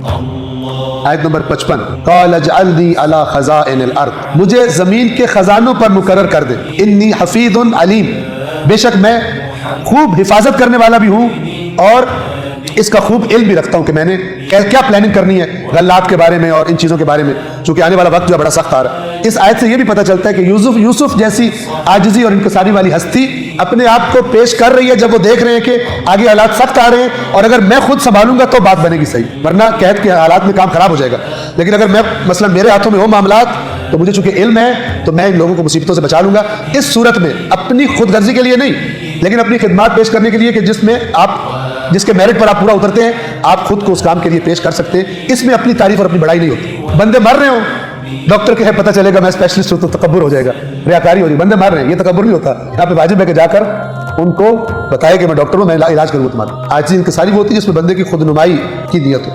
आयत नंबर 55, क़ाल अजअलनी अला ख़ज़ाइनिल अर्द, मुझे ज़मीन के ख़ज़ानों पर मुकर्रर कर दे। इन्नी हफ़ीज़ुन अलीम, बेशक मैं खूब हिफाजत करने वाला भी हूँ और इसका खूब इल्म भी रखता हूँ कि मैंने क्या प्लानिंग करनी है गल्लात के बारे में और इन चीज़ों के बारे में, चूँकि आने वाला वक्त जो है बड़ा सख्त आ रहा है। इस आयत से ये भी पता चलता है कि यूसुफ जैसी आजिज़ी और इनकसारी वाली हस्ती अपने आप को पेश कर रही है जब वो देख रहे हैं कि आगे हालात सख्त आ रहे हैं और अगर मैं खुद संभालूंगा तो बात बनेगी सही, वरना कैद के हालात में काम खराब हो जाएगा। लेकिन अगर मैं मसलन मेरे हाथों में हो मामलात तो मुझे चूंकि इल्म है तो मैं इन लोगों को मुसीबतों से बचा लूंगा। इस सूरत में अपनी खुदगर्जी के लिए नहीं, लेकिन अपनी खिदमत पेश करने के लिए कि जिसके मेरिट पर आप पूरा उतरते हैं, आप खुद को उस काम के लिए पेश कर सकते हैं। इसमें अपनी तारीफ और अपनी बड़ाई नहीं होती। बंदे मर रहे हो, डॉक्टर के है पता चलेगा मैं स्पेशलिस्ट हूं तो तकब्बुर हो जाएगा, रियाकारी हो रही। बंदे मर रहे हैं, ये तकब्बुर नहीं होता। यहाँ पे वाजिब है कि जाकर उनको बताया कि मैं डॉक्टर हूं, मैं इलाज करूंगा तुम्हारा। आज इनकी सारी वो होती है जिसमें बंदे की खुदनुमाई की नियत हो।